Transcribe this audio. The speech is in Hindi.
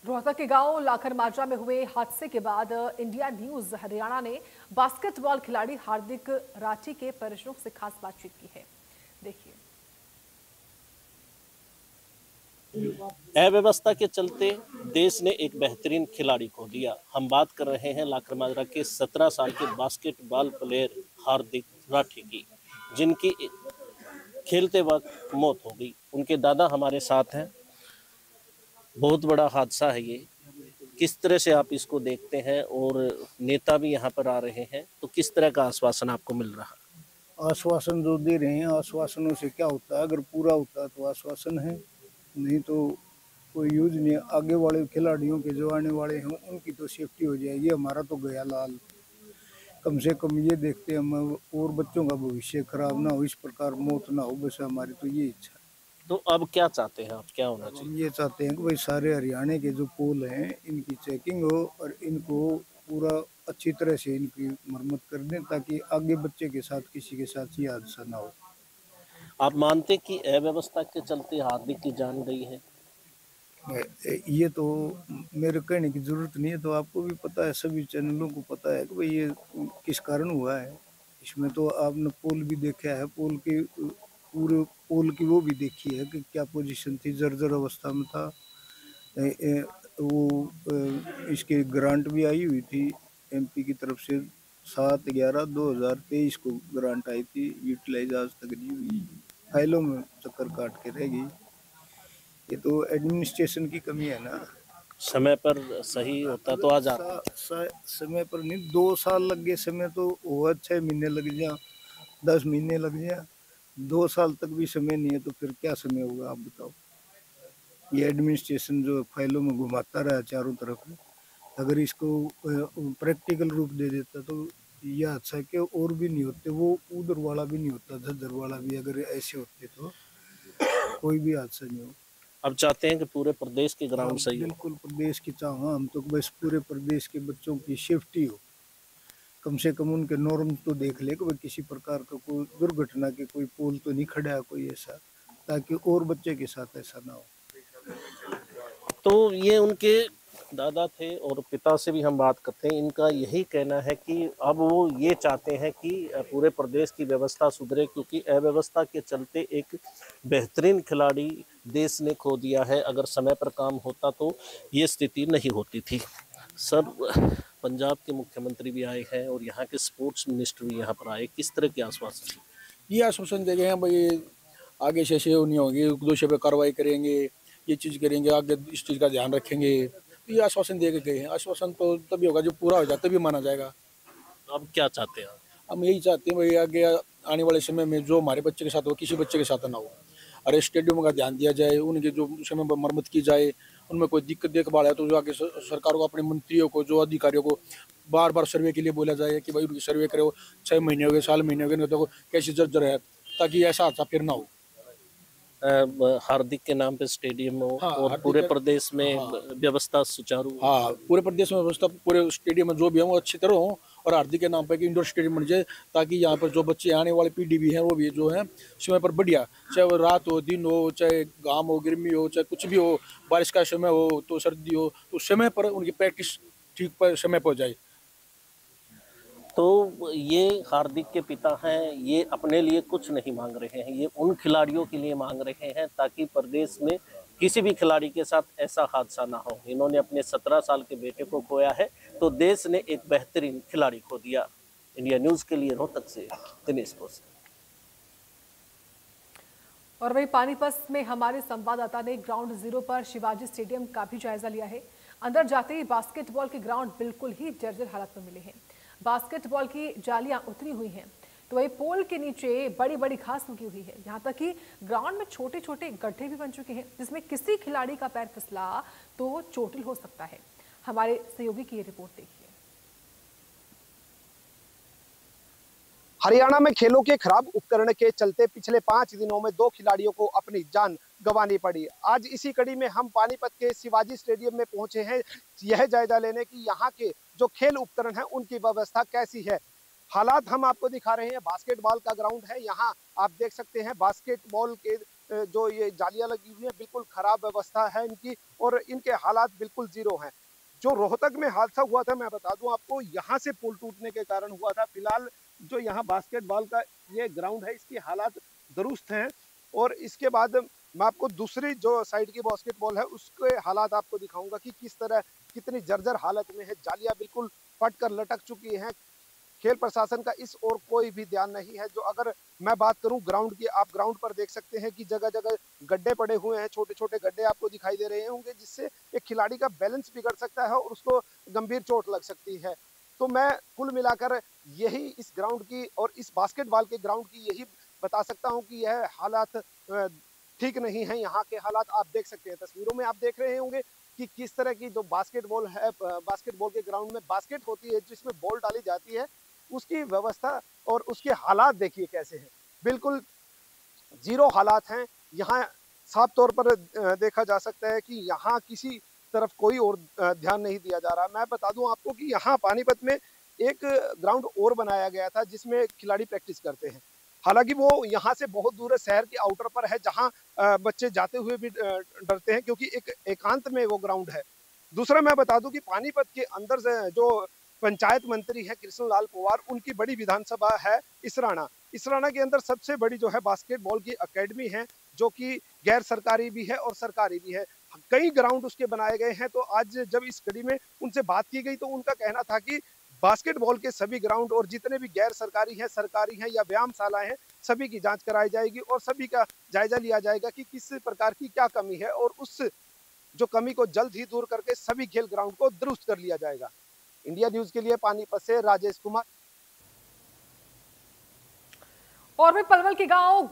रोहतक के गांव लाखरमाजरा में हुए हादसे के बाद इंडिया न्यूज हरियाणा ने बास्केटबॉल खिलाड़ी हार्दिक राठी के परिजनों से खास बातचीत की है। देखिए। अव्यवस्था के चलते देश ने एक बेहतरीन खिलाड़ी खो दिया। हम बात कर रहे हैं लाखरमाजरा के 17 साल के बास्केटबॉल प्लेयर हार्दिक राठी की, जिनकी खेलते वक्त मौत हो गई। उनके दादा हमारे साथ हैं। बहुत बड़ा हादसा है ये। किस तरह से आप इसको देखते हैं, और नेता भी यहाँ पर आ रहे हैं, तो किस तरह का आश्वासन आपको मिल रहा है? आश्वासन जो दे रहे हैं, आश्वासनों से क्या होता है? अगर पूरा होता है तो आश्वासन है, नहीं तो कोई यूज नहीं। आगे वाले खिलाड़ियों के जो आने वाले हैं उनकी तो सेफ्टी हो जाएगी, हमारा तो गया लाल। कम से कम ये देखते हैं हम और बच्चों का भविष्य खराब ना हो, इस प्रकार मौत ना हो, बस हमारी तो ये इच्छा है। तो अब क्या चाहते हैं आप, क्या होना चाहिए? हम ये चाहते हैं कि भाई सारे हरियाणा के जो पुल हैं इनकी चेकिंग हो और इनको पूरा अच्छी तरह से इनकी मरम्मत कर दें, ताकि आगे बच्चे के साथ किसी के साथ ये हादसा ना हो। आप मानते कि अव्यवस्था के चलते हार्दिक की जान गई है? ये तो मेरे कहने की जरूरत नहीं है, तो आपको भी पता है, सभी चैनलों को पता है कि भाई ये किस कारण हुआ है। इसमें तो आपने पोल भी देखा है, पोल की पूरे पोल की वो भी देखी है कि क्या पोजीशन थी, जर्जर अवस्था में था। इसकी ग्रांट भी आई हुई थी एमपी की तरफ से, 7/11/2023 को ग्रांट आई थी, यूटिलाइज आज तक नहीं हुई, फाइलों में चक्कर काट के रह गई। ये तो एडमिनिस्ट्रेशन की कमी है ना। समय पर सही होता तो आ जाता। समय पर नहीं, 2 साल लग गए। समय तो हुआ 6 महीने लग जाए, 10 महीने लग जाए, 2 साल तक भी समय नहीं है तो फिर क्या समय होगा, आप बताओ। ये एडमिनिस्ट्रेशन जो फाइलों में घुमाता रहा चारों तरफ, अगर इसको प्रैक्टिकल रूप दे देता तो ये अच्छा कि और भी नहीं होते, वो उधर वाला भी नहीं होता, झज्जर वाला भी, अगर ऐसे होते तो कोई भी हादसा नहीं हो। अब चाहते हैं कि पूरे प्रदेश के हाँ, ग्राउंड सही हो। बिल्कुल प्रदेश की चाह, हम तो बस पूरे प्रदेश के बच्चों की सेफ्टी हो, कम से कम उनके नॉर्म तो देख ले कि भाई किसी प्रकार का कोई दुर्घटना के कोई पोल तो नहीं खड़ा है कोई ऐसा, ताकि और बच्चे के साथ ऐसा ना हो। तो ये उनके दादा थे, और पिता से भी हम बात करते हैं। इनका यही कहना है कि अब वो ये चाहते हैं कि पूरे प्रदेश की व्यवस्था सुधरे, क्योंकि अव्यवस्था के चलते एक बेहतरीन खिलाड़ी देश ने खो दिया है। अगर समय पर काम होता तो ये स्थिति नहीं होती थी। सर, पंजाब के मुख्यमंत्री भी आए हैं और यहाँ के स्पोर्ट्स मिनिस्टर भी यहाँ पर आए। किस तरह के आश्वासन? ये आश्वासन दे गए हैं भाई, आगे से नहीं होगी, दोषी पे कार्रवाई करेंगे, ये चीज़ करेंगे, आगे इस चीज़ का ध्यान रखेंगे। तो ये आश्वासन दे के गए हैं। आश्वासन तो तभी होगा जब पूरा हो जाए, तभी माना जाएगा। अब क्या चाहते हैं आप? हम यही चाहते हैं भाई, आगे आने वाले समय में जो हमारे बच्चे के साथ हो, किसी बच्चे के साथ ना हो। अरे स्टेडियम का ध्यान दिया जाए, उनके जो समय पर मरम्मत की जाए, उनमें कोई दिक्कत देखभाल है तो जो आगे सरकार को, अपने मंत्रियों को, जो अधिकारियों को बार बार सर्वे के लिए बोला जाए कि भाई उनकी सर्वे करो, 6 महीने हो गए, साल महीने हो गए, नहीं तो कैसी जर्जर है, ताकि ऐसा हादसा फिर ना हो। हार्दिक के नाम पे स्टेडियम हो, हाँ, और पूरे प्रदेश में व्यवस्था सुचारू हो। हाँ, पूरे प्रदेश में व्यवस्था, पूरे स्टेडियम में जो भी है वो अच्छी तरह हो, और हार्दिक के नाम पे इंडोर स्टेडियम बन जाए, ताकि यहाँ पर जो बच्चे आने वाले पीढ़ी भी हैं वो भी जो है समय पर बढ़िया, चाहे वो रात हो, दिन हो, चाहे घाम हो, गर्मी हो, चाहे कुछ भी हो, बारिश का समय हो तो सर्दी हो, तो समय पर उनकी प्रैक्टिस ठीक पर समय पर हो जाए। तो ये हार्दिक के पिता हैं, ये अपने लिए कुछ नहीं मांग रहे हैं, ये उन खिलाड़ियों के लिए मांग रहे हैं ताकि प्रदेश में किसी भी खिलाड़ी के साथ ऐसा हादसा ना हो। इन्होंने अपने 17 साल के बेटे को खोया है, तो देश ने एक बेहतरीन खिलाड़ी खो दिया। इंडिया न्यूज के लिए रोहतक से दिनेश बोस। और वहीं पानीपत में हमारे संवाददाता ने ग्राउंड जीरो पर शिवाजी स्टेडियम का भी जायजा लिया है। अंदर जाते ही बास्केटबॉल के ग्राउंड बिल्कुल ही जर्जर हालत में मिले हैं। बास्केटबॉल की जालियां उतरी हुई हैं, तो वही पोल के नीचे बड़ी बड़ी घास उगी हुई है। यहाँ तक कि ग्राउंड में छोटे छोटे गड्ढे भी बन चुके हैं, जिसमें किसी खिलाड़ी का पैर फिसला तो चोटिल हो सकता है। हमारे सहयोगी की ये रिपोर्ट देखिए। हरियाणा में खेलों के खराब उपकरण के चलते पिछले 5 दिनों में 2 खिलाड़ियों को अपनी जान गंवानी पड़ी। आज इसी कड़ी में हम पानीपत के शिवाजी स्टेडियम में पहुंचे हैं, यह जायजा लेने की यहाँ के जो खेल उपकरण हैं उनकी व्यवस्था कैसी है। हालात हम आपको दिखा रहे हैं। बास्केटबॉल का ग्राउंड है, यहाँ आप देख सकते हैं बास्केटबॉल के जो ये जालियां लगी हुई है बिल्कुल खराब व्यवस्था है इनकी और इनके हालात बिल्कुल जीरो हैं। जो रोहतक में हादसा हुआ था, मैं बता दूं आपको, यहाँ से पुल टूटने के कारण हुआ था। फिलहाल जो यहाँ बास्केटबॉल का ये ग्राउंड है इसकी हालात दुरुस्त हैं और इसके बाद मैं आपको दूसरी जो साइड की बास्केटबॉल है उसके हालात आपको दिखाऊंगा कि किस तरह कितनी जर्जर हालत में है। जालियां बिल्कुल फट कर लटक चुकी हैं। खेल प्रशासन का इस ओर कोई भी ध्यान नहीं है। जो अगर मैं बात करूं ग्राउंड की, आप ग्राउंड पर देख सकते हैं कि जगह जगह गड्ढे पड़े हुए हैं, छोटे छोटे गड्ढे आपको दिखाई दे रहे होंगे जिससे एक खिलाड़ी का बैलेंस बिगड़ सकता है और उसको गंभीर चोट लग सकती है। तो मैं कुल मिलाकर यही इस ग्राउंड की और इस बास्केटबॉल के ग्राउंड की यही बता सकता हूं कि यह हालात ठीक नहीं है। यहाँ के हालात आप देख सकते हैं, तस्वीरों में आप देख रहे होंगे कि किस तरह की जो बास्केटबॉल है, बास्केटबॉल के ग्राउंड में बास्केट होती है जिसमें बॉल डाली जाती है, उसकी व्यवस्था और उसके हालात देखिए कैसे हैं। बिल्कुल जीरो हालात हैं। यहाँ साफ तौर पर देखा जा सकता है कि यहाँ किसी तरफ कोई और ध्यान नहीं दिया जा रहा। मैं बता दूं आपको कि यहाँ पानीपत में एक ग्राउंड और बनाया गया था जिसमें खिलाड़ी प्रैक्टिस करते हैं। हालांकि वो यहाँ से बहुत दूर है, शहर के आउटर पर है जहाँ बच्चे जाते हुए भी डरते हैं क्योंकि एक एकांत में वो ग्राउंड है। दूसरा मैं बता दूं कि पानीपत के अंदर से जो पंचायत मंत्री है कृष्ण लाल पवार, उनकी बड़ी विधानसभा है इसराना। इसराना के अंदर सबसे बड़ी जो है बास्केटबॉल की एकेडमी है जो कि गैर सरकारी भी है और सरकारी भी है। कई ग्राउंड उसके बनाए गए हैं। तो आज जब इस कड़ी में उनसे बात की गई तो उनका कहना था कि बास्केटबॉल के सभी ग्राउंड और जितने भी गैर सरकारी हैं, सरकारी हैं या व्यायामशालाएं हैं, सभी की जांच कराई जाएगी और सभी का जायजा लिया जाएगा कि किस प्रकार की क्या कमी है और उस जो कमी को जल्द ही दूर करके सभी खेल ग्राउंड को दुरुस्त कर लिया जाएगा। इंडिया न्यूज के लिए पानीपत से राजेश कुमार। और भी पलवल के गांव